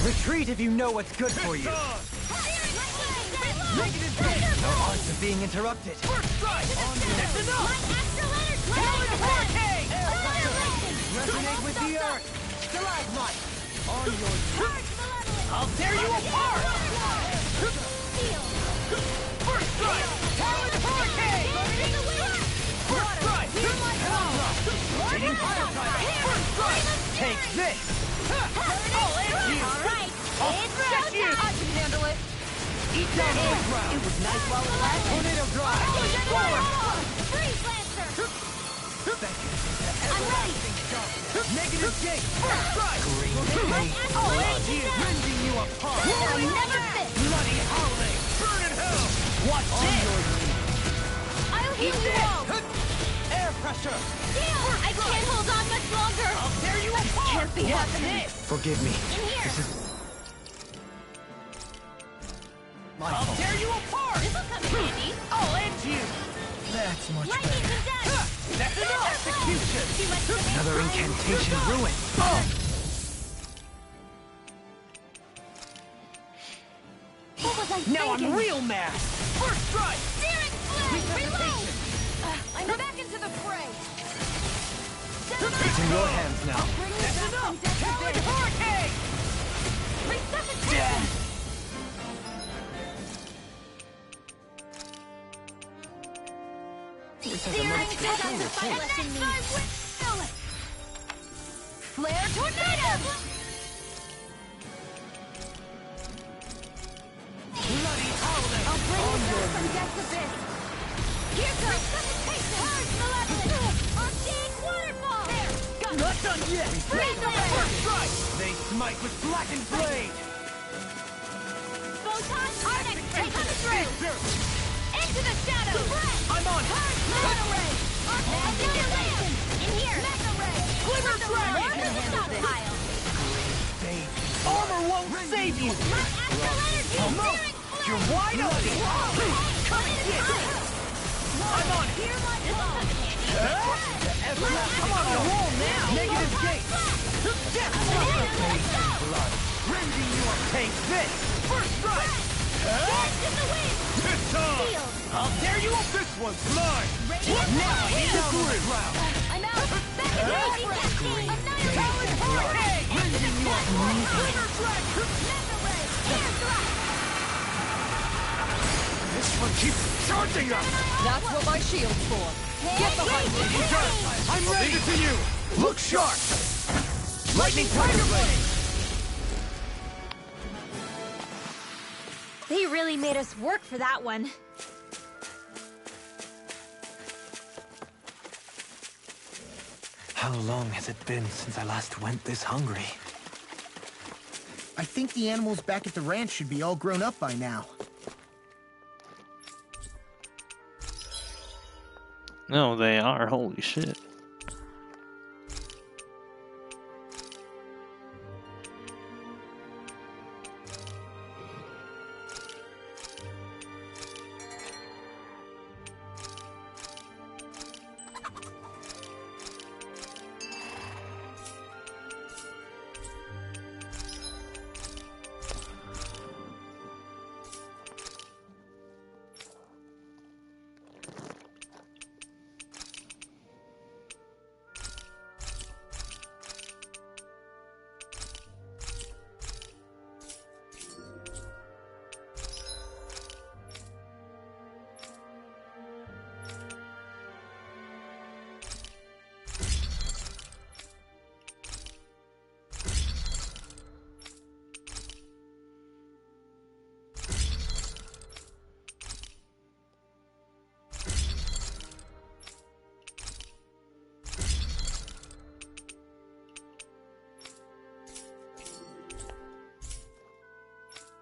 Speaker 2: Retreat if you know what's good for you. No odds of being interrupted. Resonate with the earth. Stalagmite. On your
Speaker 6: I'll tear you apart! First strike! Talon Hurricane! First strike! Taking fire strike! First strike! Take this! I'll end you! I'll set you!
Speaker 7: I can handle it.
Speaker 6: Eat down on the ground! It was nice while it lasted! Tornado drive! Forward!
Speaker 3: Freeze Lancer!
Speaker 6: I'm ready! Negative gate! First strike! I'll end you! Rending you apart!
Speaker 3: I never fit!
Speaker 6: Bloody howling! Burn in hell! Watch this!
Speaker 3: I'll heal you all!
Speaker 6: Air pressure!
Speaker 3: I can't hold on much longer!
Speaker 6: I'll tear you apart!
Speaker 3: Can't be happening!
Speaker 2: Forgive me.
Speaker 3: In here!
Speaker 2: This is my
Speaker 6: I'll
Speaker 2: fault.
Speaker 6: tear you apart!
Speaker 3: This'll come in handy!
Speaker 6: I'll end you!
Speaker 2: That's much
Speaker 3: Lightning
Speaker 2: better.
Speaker 3: condemned!
Speaker 6: That's enough! Execution!
Speaker 3: Too much to
Speaker 2: Another incantation ruined.
Speaker 3: What was I
Speaker 6: Now
Speaker 3: thinking?
Speaker 6: I'm real mad! First strike!
Speaker 3: Searing flame! Reload! I'm back into the fray!
Speaker 2: It's in your hands now.
Speaker 3: Bring me
Speaker 6: That's
Speaker 3: back from
Speaker 6: enough!
Speaker 3: death to
Speaker 6: Talon
Speaker 3: death.
Speaker 6: Hurricane!
Speaker 3: Resuscitation! Searing sacrifice in me! Flare tornado!
Speaker 6: Bloody howling!
Speaker 3: I'll bring you back from death to this! Here goes! Hard malevolent! Arcane waterfall! There! Got
Speaker 6: Not done yet!
Speaker 3: Freeze away!
Speaker 6: First strike! They smite with blackened blade!
Speaker 3: Photon Onyx! Take us through! Into the shadow!
Speaker 6: I'm on!
Speaker 3: Mega ray! Annihilation! In here! Mega ray!
Speaker 6: Glimmer dragon!
Speaker 3: More for the stockpile!
Speaker 6: Armor won't save you!
Speaker 3: My astral energy! Searing flow!
Speaker 6: You're wide open!
Speaker 3: Come in high!
Speaker 6: I'm on!
Speaker 3: Here lies love!
Speaker 6: I'm on a roll now! Negative gate! Death blood! Rending you up! Take this! First strike!
Speaker 3: Dance in the wind!
Speaker 5: It's on!
Speaker 3: Field!
Speaker 6: I'll tear you up!
Speaker 5: This one's mine!
Speaker 6: Now I need down on the ground!
Speaker 3: I'm out! Back in the cascade! Annihilation!
Speaker 6: Talon Hurricane!
Speaker 3: Rending you up!
Speaker 6: Glimmer dragon!
Speaker 3: Mega ray! Air thrust!
Speaker 5: This one keeps charging us!
Speaker 7: That's what my shield's for. Get behind me.
Speaker 5: I'm ready! Leave it to you! Look sharp!
Speaker 6: Lightning Tiger Blade!
Speaker 4: They really made us work for that one.
Speaker 2: How long has it been since I last went this hungry?
Speaker 6: I think the animals back at the ranch should be all grown up by now.
Speaker 1: No, they are. Holy shit.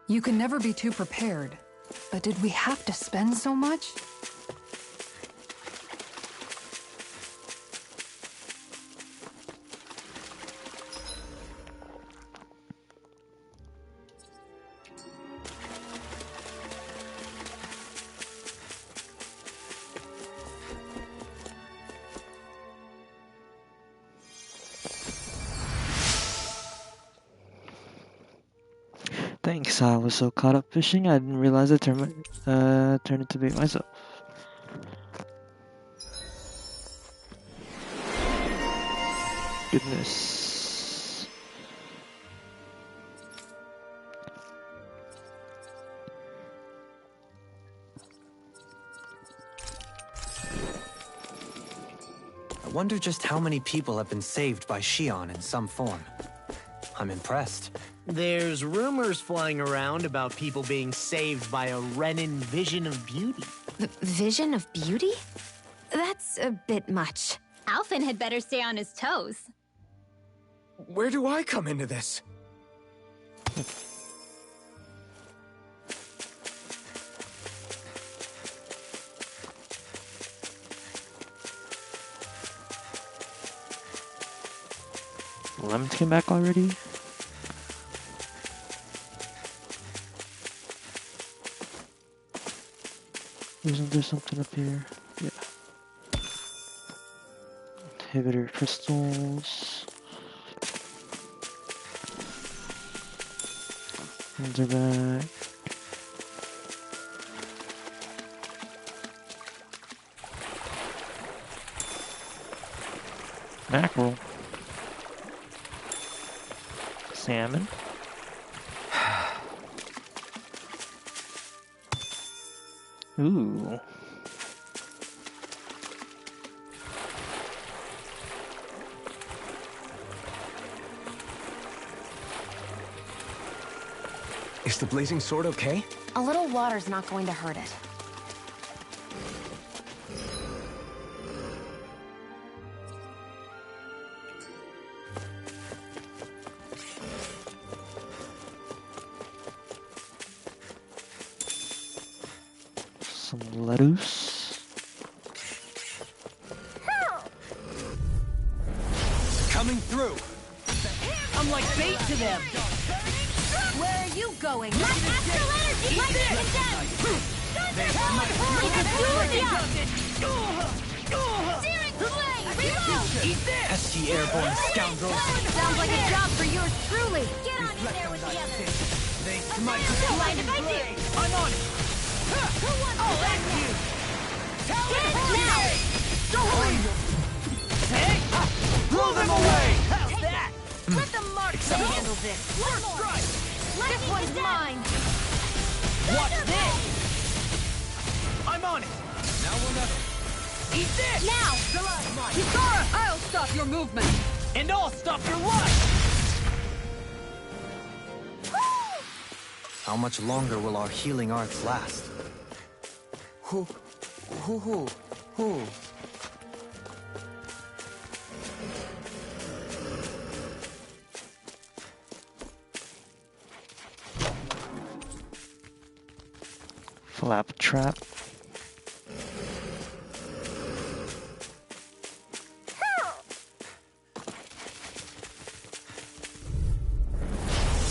Speaker 7: You can never be too prepared. But did we have to spend so much?
Speaker 1: Thanks, I was so caught up fishing I didn't realize I turned into bait myself. Goodness.
Speaker 2: I wonder just how many people have been saved by Shion in some form. I'm impressed.
Speaker 6: There's rumors flying around about people being saved by a Renin vision of beauty.
Speaker 8: Vision of beauty? That's a bit much.
Speaker 3: Alphen had better stay on his toes.
Speaker 5: Where do I come into this?
Speaker 1: Lemons came back already? Isn't there something up here? Yeah. Inhibitor crystals. They're back. Mackerel. Salmon. Ooh.
Speaker 5: Is the blazing sword okay?
Speaker 8: A little water's not going to hurt it.
Speaker 1: Some lettuce.
Speaker 2: Coming through!
Speaker 6: I'm like bait to them.
Speaker 3: Where are you going? Not astral energy! Like this! Searing flame! Reload!
Speaker 6: Eat this!
Speaker 2: Pesky airborne scoundrels!
Speaker 8: Sounds like a job for yours truly.
Speaker 3: Get on in there with the others!
Speaker 2: They smite
Speaker 3: Don't mind if I do!
Speaker 6: I'm on it!
Speaker 3: Who wants
Speaker 6: I'll
Speaker 3: to
Speaker 6: end you!
Speaker 3: Now!
Speaker 6: Hey! Blow them away! How's that?
Speaker 3: Let the marks handle this! One more! This one's mine!
Speaker 6: Watch this! I'm on it! Now or never. Eat this!
Speaker 3: Now!
Speaker 6: Kisara!
Speaker 7: I'll stop your movement!
Speaker 6: And I'll stop your life!
Speaker 2: How much longer will our healing arts last? Who?
Speaker 1: Flap trap.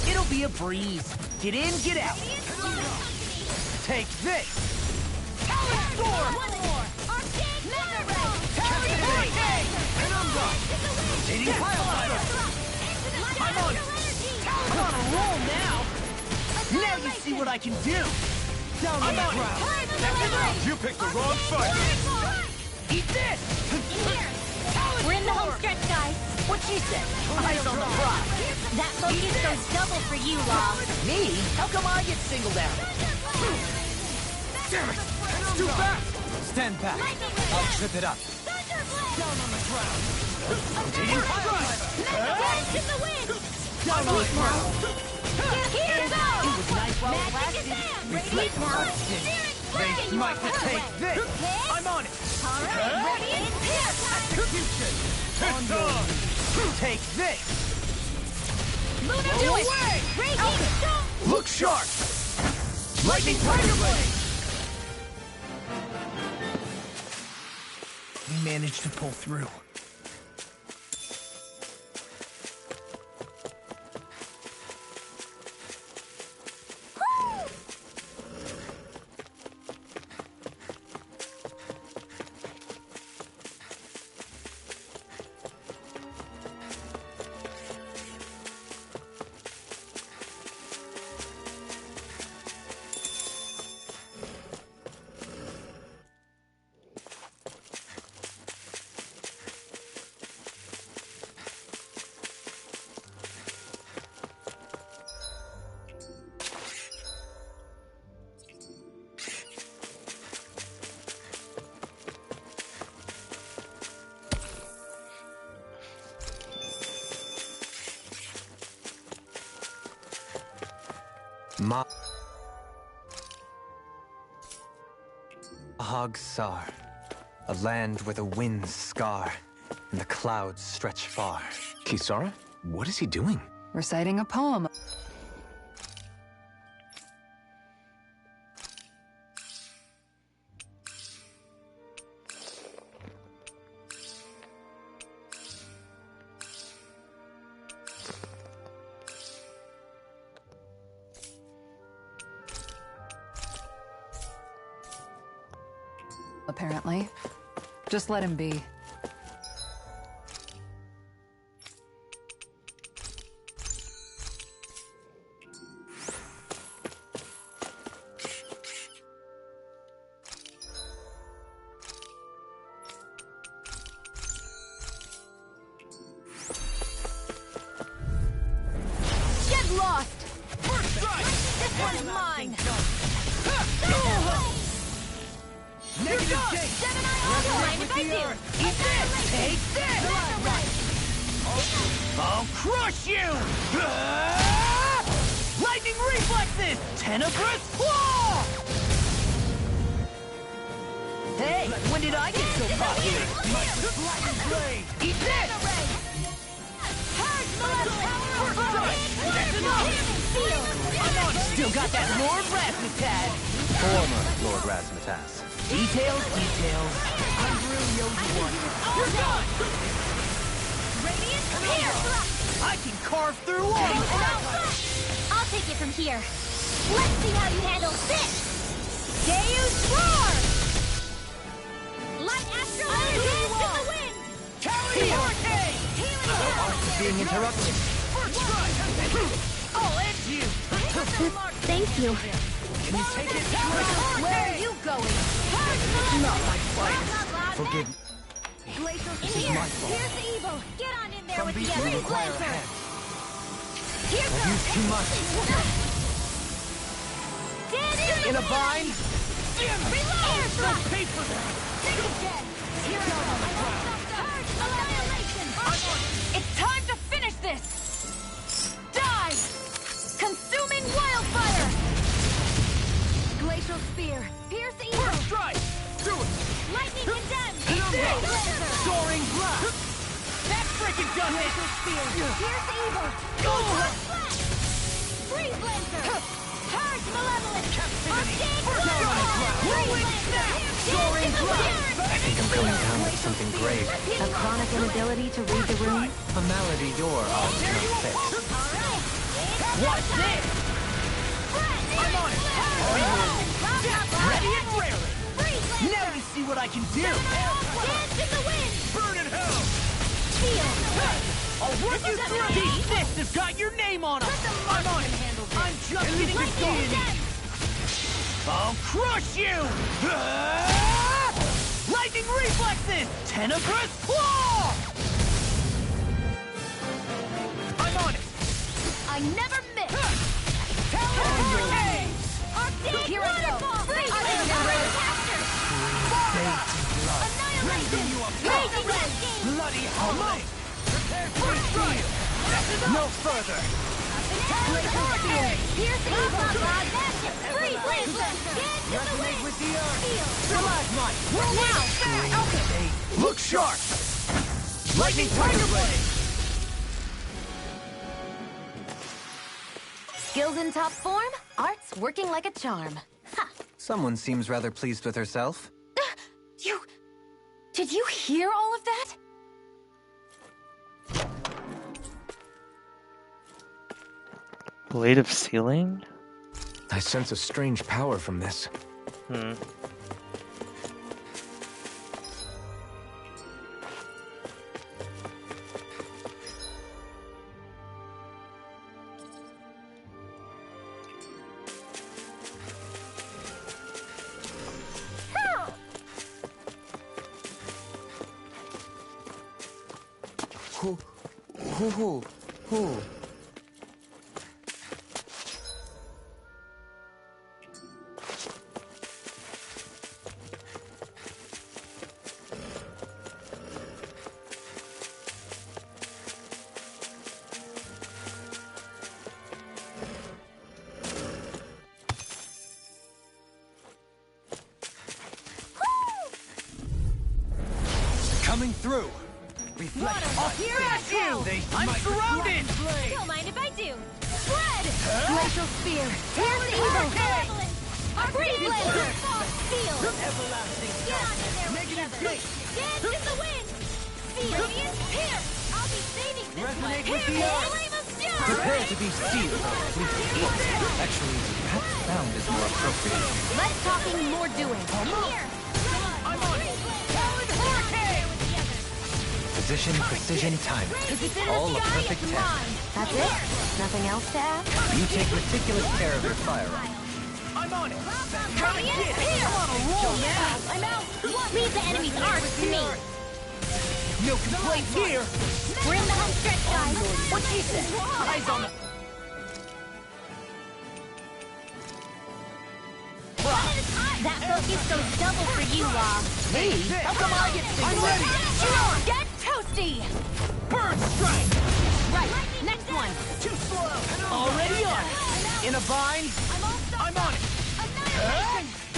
Speaker 6: It'll be a breeze. Get in, get out. Take this. Storm. And I'm done. Taking pile. I'm on it. I'm on a roll now. Now you see what I can do. Down on the ground.
Speaker 3: You picked the wrong fight.
Speaker 6: Eat this.
Speaker 3: We're in the home stretch, guys.
Speaker 6: What she said? Eyes on the prize.
Speaker 3: That focus goes double for you, Law.
Speaker 6: Me? How come I get singled out?
Speaker 5: Damn it! It's too fast! Stand back. I'll trip it up.
Speaker 6: Down on the ground.
Speaker 3: Taking Dance in the wind.
Speaker 6: Down on the ground.
Speaker 3: Here
Speaker 6: It
Speaker 3: goes.
Speaker 6: was nice while it
Speaker 3: Magic is
Speaker 6: lasted.
Speaker 3: in.
Speaker 6: Reflect
Speaker 3: Ready?
Speaker 6: now. They might just take this. I'm on it.
Speaker 3: All right, ready? Here.
Speaker 6: Execution. Take this.
Speaker 3: Lunar
Speaker 6: Do
Speaker 3: do
Speaker 6: it.
Speaker 3: it. Raging storm.
Speaker 6: Look sharp. Lightning Tiger Blade. We managed to pull through.
Speaker 2: Sar, a land where the winds scar and the clouds stretch far.
Speaker 5: Kisara? What is he doing?
Speaker 7: Reciting a poem. Apparently. Just let him be.
Speaker 3: Get lost. First strike. This one's mine.
Speaker 6: Negative Jake!
Speaker 3: Mind if I do?
Speaker 6: Eat this! Take this! I'll crush you! Lightning reflexes! Tenebrous claw! Hey, when did I get so popular? Lightning blade! Eat this! Still got that Lord Razzmatazz!
Speaker 2: Former Lord Razzmatazz.
Speaker 6: Details, details. I'm really Yogi one. You're done!
Speaker 3: Radiant here!
Speaker 6: I can carve through all!
Speaker 3: I'll take it from here. Let's see how you handle this! Deus Roar! Light Astral Dance in the wind!
Speaker 6: Cali Hurricane! Being interrupted. First strike! I'll end you!
Speaker 3: Thank you.
Speaker 6: Can you take it?
Speaker 3: Where are you going?
Speaker 6: Not my finest. Forgive me.
Speaker 3: This is my fault. Here's the evil. Get on in there
Speaker 2: Some
Speaker 3: with the
Speaker 2: beasts will
Speaker 3: other
Speaker 2: require a
Speaker 3: Blazer.
Speaker 2: hand.
Speaker 3: Here
Speaker 2: I've
Speaker 3: goes.
Speaker 2: used too much.
Speaker 3: Dance
Speaker 6: In a bind?
Speaker 3: Reload!
Speaker 6: Don't pay for that!
Speaker 3: Here goes. Annihilation.
Speaker 7: It's time to finish this! Die! Consuming wildfire!
Speaker 3: Glacial spear. Pierce the evil.
Speaker 6: First strike! Do it!
Speaker 3: Lightning condemned.
Speaker 6: Blazer. Soaring blast! That freaking done it!
Speaker 3: Pierce the evil.
Speaker 6: Go!
Speaker 3: Freeze Blazer. Purge malevolence.
Speaker 6: Captivity!
Speaker 3: Arcade
Speaker 6: First
Speaker 3: Claw.
Speaker 6: strike!
Speaker 2: I think I'm coming down with something grave.
Speaker 8: A chronic inability to read the room?
Speaker 2: A malady your odds cannot fix.
Speaker 6: Watch this! I'm on it! Ready and railing! Now you see what I can do!
Speaker 3: Dance in the wind!
Speaker 6: Burn in hell!
Speaker 3: Feel!
Speaker 6: I'll work you through! These fists have got your name on them! I'm on it! I'm just getting started! I'll crush you! Lightning reflexes! Tenebrous claw! I'm on it!
Speaker 3: I never miss!
Speaker 6: Hurricane!
Speaker 3: Arctic
Speaker 8: Here I go.
Speaker 3: waterfall! Freeze! Capture! Annihilation! Raging Cascade!
Speaker 6: Bloody hell! First strike! No further!
Speaker 3: Piercing evil! Magic! Freeze! Laser! Dance in the wind!
Speaker 6: With the earth!
Speaker 3: Feel!
Speaker 6: Stalagmite!
Speaker 3: Now! Okay!
Speaker 6: Look sharp! Lightning Tiger Blade!
Speaker 8: Skills in top form, art's working like a charm. Ha!
Speaker 2: Someone seems rather pleased with herself.
Speaker 8: You... Did you hear all of that?
Speaker 1: Blade of Sealing?
Speaker 5: I sense a strange power from this.
Speaker 2: Who?
Speaker 6: Coming through! Reflect! I'll smash you! I'm surrounded!
Speaker 3: Don't mind if I do! Spread!
Speaker 8: Glacial Spear!
Speaker 3: Here's the evil! Malevolent! Freeze Laser! Feel!
Speaker 6: Everlasting!
Speaker 3: Get on in there
Speaker 6: Negative
Speaker 3: together!
Speaker 6: gate!
Speaker 3: Dance in the wind! Feel! Here! I'll be saving this
Speaker 6: Resonate
Speaker 3: one!
Speaker 6: with the
Speaker 3: Here,
Speaker 6: earth.
Speaker 3: Flame of Stone!
Speaker 2: Prepare to be sealed or fleet. Actually, perhaps found is more appropriate.
Speaker 8: Less talking, more doing.
Speaker 3: Here!
Speaker 6: I'm on it!
Speaker 2: Position, precision, timing. All a perfect 10.
Speaker 8: That's it? Nothing else to add?
Speaker 2: You take meticulous care of your firearm.
Speaker 6: I'm on it!
Speaker 3: Coming in! Here!
Speaker 6: I'm on a roll now!
Speaker 3: I'm out! Leave the enemy's arts to me!
Speaker 6: No complaints here!
Speaker 3: We're in the home stretch, guys!
Speaker 6: What she said? Eyes on the...
Speaker 3: That focus goes double for you, Law.
Speaker 6: Me? How come I get things? I'm ready!
Speaker 3: Sure! Get toasty!
Speaker 6: Bird strike!
Speaker 3: Right, next one!
Speaker 6: Too slow! Already on it! In a bind? I'm on it!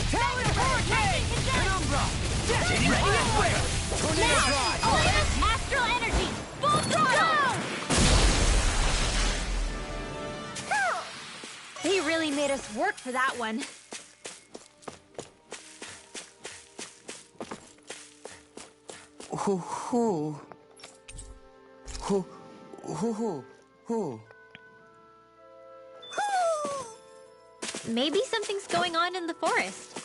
Speaker 6: Talon Hurricane! Penumbra! Ready and where? Tornado Drive!
Speaker 3: Astral energy! Full throttle! He really made us work for that one.
Speaker 2: Who?
Speaker 4: Maybe something's going on in the forest.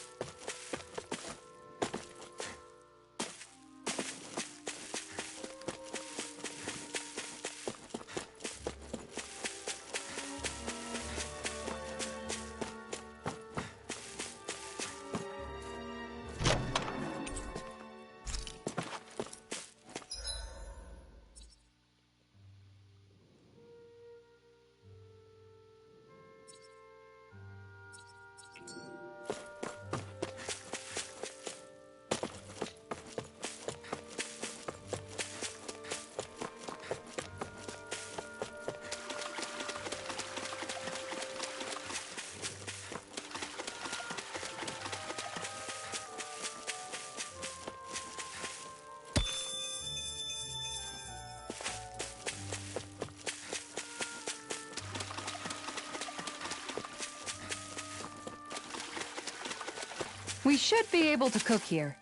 Speaker 7: We should be able to cook here.